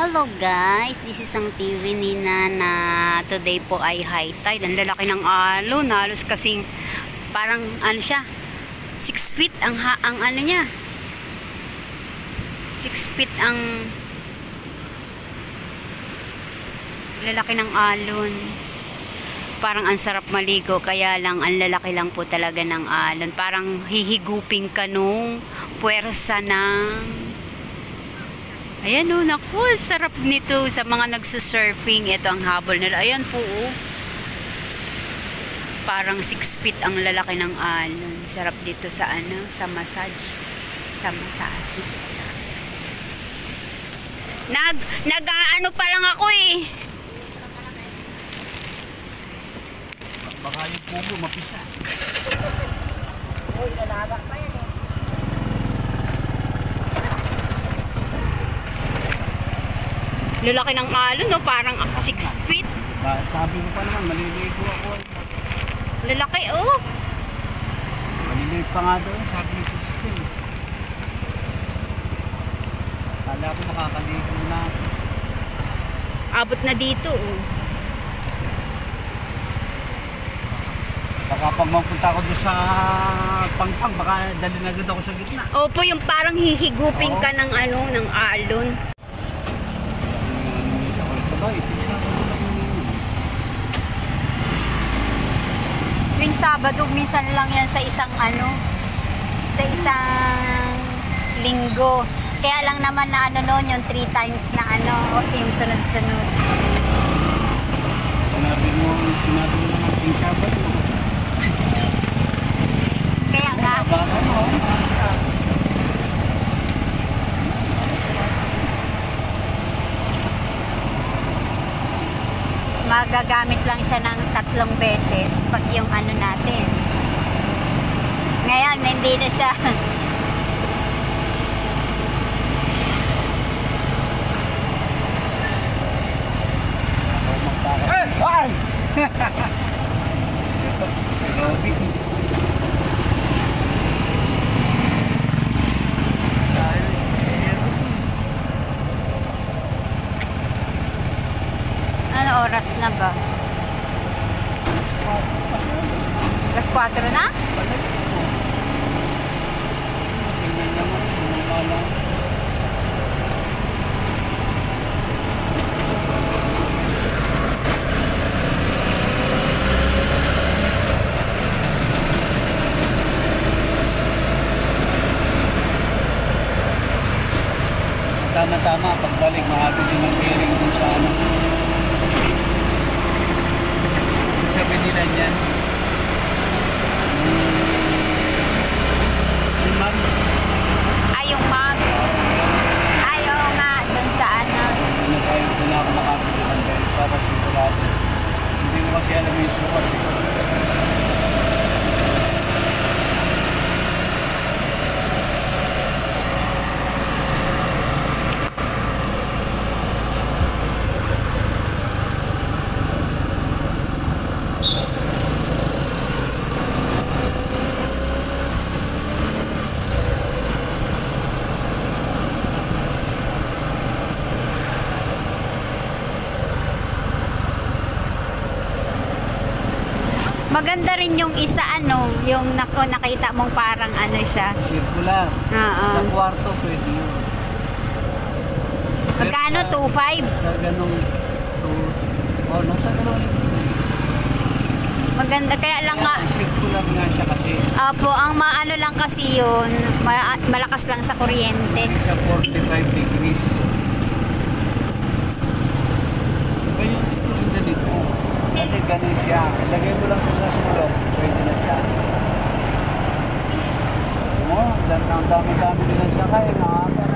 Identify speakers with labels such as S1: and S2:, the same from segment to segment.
S1: Hello guys, this is ang TV ni Nana. Today po ay high tide. Ang lalaki ng alon, halos kasing parang ano siya, 6 feet ang ano niya. 6 feet ang lalaki ng alon. Parang ang sarap maligo, kaya lang ang lalaki lang po talaga ng alon. Parang hihigupin ka nung puwersa ng... Ayan o, naku, sarap nito sa mga nagsusurfing. Ito ang habol nila. Ayan po, oh. Parang 6 feet ang lalaki ng alon. Sarap dito sa ano, sa massage. Sa massage. Nag-ano pa lang ako eh.
S2: Baka yung pugo mapisa.
S1: Uy, nalaga pa yan eh. Lalaki ng alon, no? Parang 6 feet.
S2: Sabi ko pa naman, maliligo ako.
S1: Lalaki, oh.
S2: Maliligo pa nga doon, sabi ni Sister. Kala ko makakaligo na.
S1: Abot na dito, oh.
S2: Baka pag magpunta ako doon sa pangpang, baka dalhin agad ako sa gitna.
S1: Opo, yung parang hihigupin ka ng ano, ng alon. Tuwing Sabado, minsan lang yan sa isang ano, sa isang linggo. Kaya lang naman na ano noon, yung 3 times na ano, o yung sunod-sunod.
S2: Sinabi mo naman tuwing Sabado.
S1: Kaya nga.
S2: Basa mo.
S1: Magagamit lang siya ng 3 beses pag yung ano natin. Ngayon, hindi na siya.
S2: Ay! Robby.
S1: Ano oras na ba? Alas 4 na?
S2: Tama-tama, pagbalik mahabit din ang hearing dun sa ano. Sabi nila niyan, yung moms.
S1: Ay, yung moms. Ay, oo nga, dun sa ano.
S2: Ano tayo, doon na ako makabit ng bell para sigurado. Hindi mo kasi alam yung sukat.
S1: Maganda rin yung isa ano, yung nakita mong parang ano siya.
S2: Circular.
S1: Oo.
S2: Sa kwarto pwede yun.
S1: Magkano? 2.5?
S2: Sa ganong, nasa ganong
S1: Maganda, kaya lang nga.
S2: circular nga siya kasi.
S1: Opo, ang maano lang kasi yun, malakas lang sa kuryente.
S2: Sa 45 degrees. Iba yung ito rin ganito. Kasi ganun siya. Ilagay mo lang sa sulok. Pwede na siya. Ang dami-dami nila siya kaya nakaka.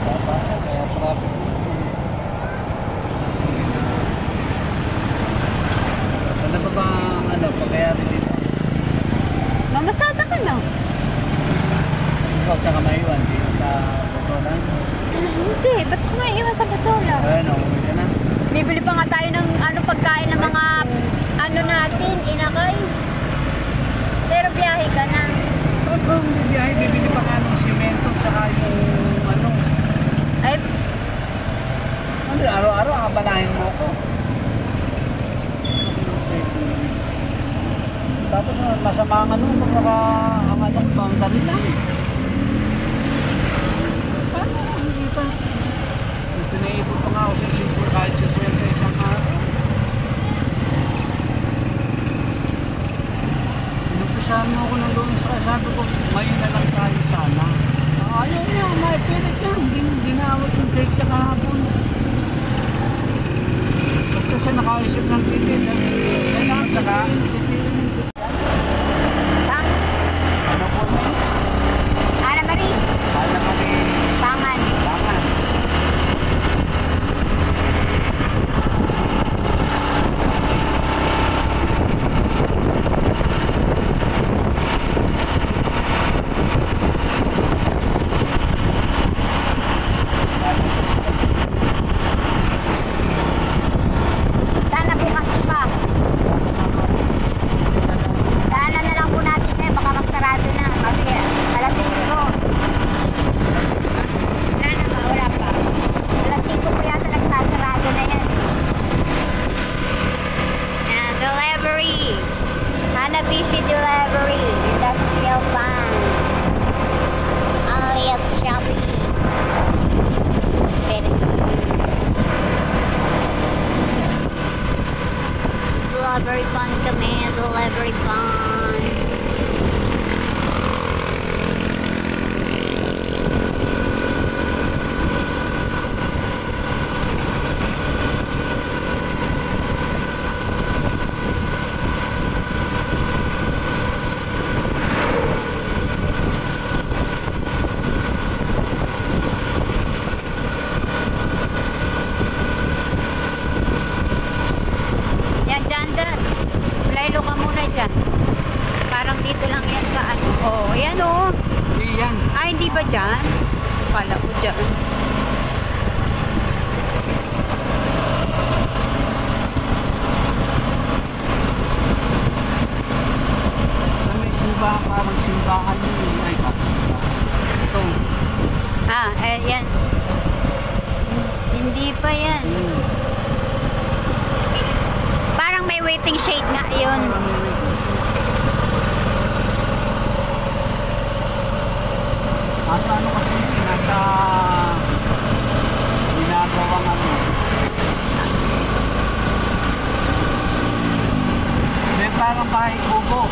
S2: Babasa kaya traffic mo. Ano ba bang ano, pagkayari dito?
S1: Mamasada ka na.
S2: Ikaw sa kamaiwan dito sa Botolan?
S1: Hindi, ba't ako maiiwan sa Botolan?
S2: Ayan, umuwi ka na.
S1: Bibili pa nga tayo ng ano pagkain ng mga ano natin, inakay.
S2: Nay, bibili pa nga ng simento tsaka yung ano.
S1: Ay,
S2: Ano, araw-araw kabalahin mo ko. Tapos masama ang ano, pag ang ano, boundary lang. Paano hindi pa? Pinaipot pa nga ako sa simple kahit 50 isang araw. Inupisahan mo ako ng doon sa sabi ko, may na lang tayo sana. Ayaw niya, may pilit yan. Hindi naawat yung take na kahapon. Basta siya nakaisip ng ticket. Kailangan saka. Ano po na yun?
S1: Ana Marie,
S2: Kala kami.
S1: pangan.
S2: Laman.
S1: Sana bukas pa. Daanan na lang po natin eh, baka magsarado na. Kasi alas 5 ko. Wala na ba? Wala pa. Alas 5 po yata nagsasarado na yan. Yan, delivery. Hanabishi delivery. Industrial van. Only at Shopee. Very good. Delivery van kami, delivery van. Yan, dyan doon. Laylo ka muna dyan. Parang dito lang yan sa ano. Oh, yan oh.
S2: Hindi yan.
S1: Ay, hindi ba dyan? Kala ko dyan.
S2: Sa may simbahan, parang simbahan yun. Ay, ito.
S1: Ah, eh, yan. Hindi pa yan. Parang may waiting shade nga yun.
S2: Nasa ano kasi, nasa ginagawang ano. May parang bahay kubo.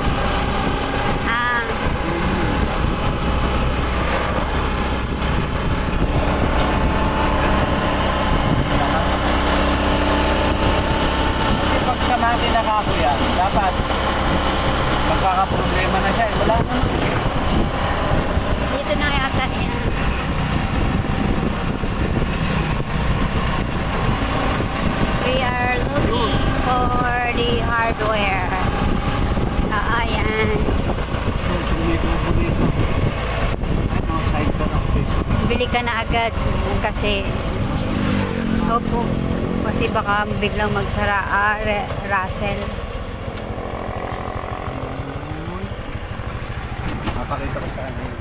S1: Ah,
S2: Kasi pag sa makina ka ako yan, dapat magkakaproblema na siya. Wala na.
S1: dito na yata yan. We are looking for the hardware. Ah, ayan.
S2: Bumito. Ay, mga side ko na kasi.
S1: Bili ka na agad kasi opo, kasi baka biglang magsara Russell.
S2: Mapakita ko sa ano yun.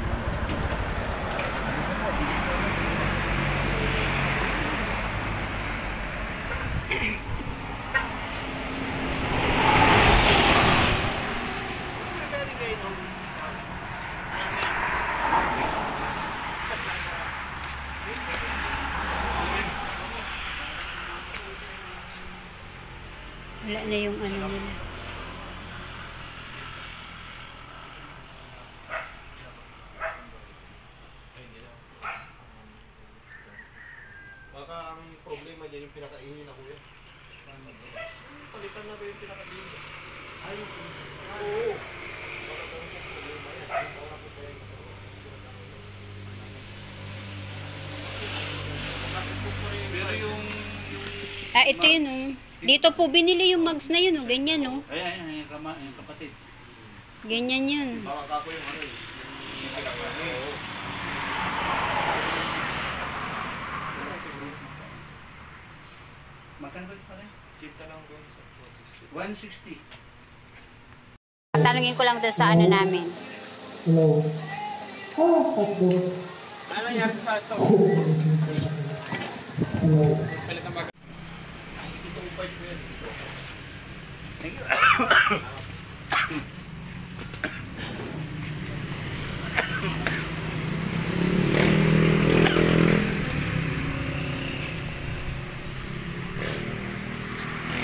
S1: Wala na yung ano nila.
S3: Baka ang problema dyan yung pinakainin na kuya. Palitan na ba yung pinakainin? Ayun, oo. Baka kung yung problema yan. Baka po tayo
S2: Pero yung...
S1: Ah, ito yun oh. Dito po binili yung mugs na yun oh, ganyan oh.
S2: Ayan, yung kapatid.
S1: Ganyan yun.
S3: baka kako yung ano eh. Yung pinakainin. Oo.
S2: Magkano pa rin?
S3: Cheap na lang doon sa
S2: 160.
S1: Tanungin ko lang doon sa ano namin.
S2: Ano yan sa ito? Palit ang baga.
S3: 62.5 ko yan.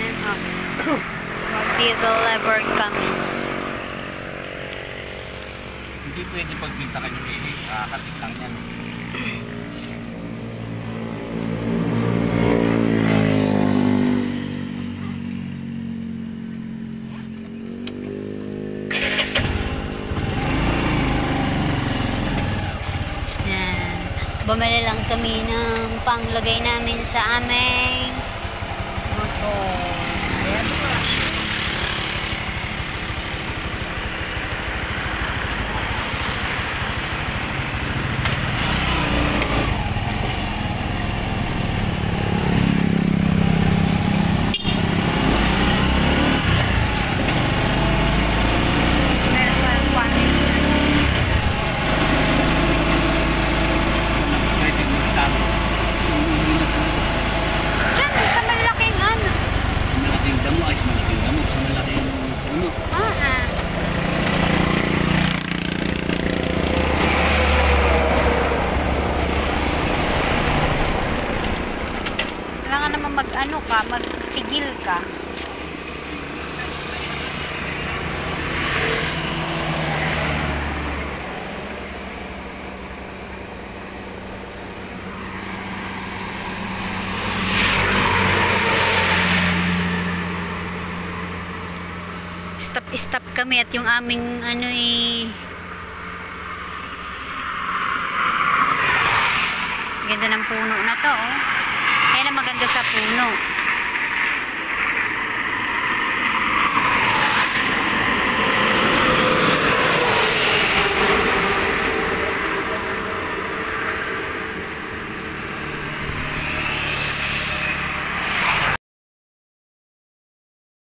S1: And mag-deliver kami.
S2: Hindi pwede pagpinta kayo ng kakatik lang yan.
S1: Yan. Bumili lang kami ng panglagay namin sa aming motor. Ayan po. Meron pa yung panin.
S2: Pwede mo talo.
S1: Diyan, sa malaking ano.
S2: Malaking damo ay malaking damo sa malaking puno.
S1: Kailangan naman mag-ano ka, magtigil ka. Stop kami at yung aming ano ganda ng puno na to, oh. Ayan ang maganda sa puno.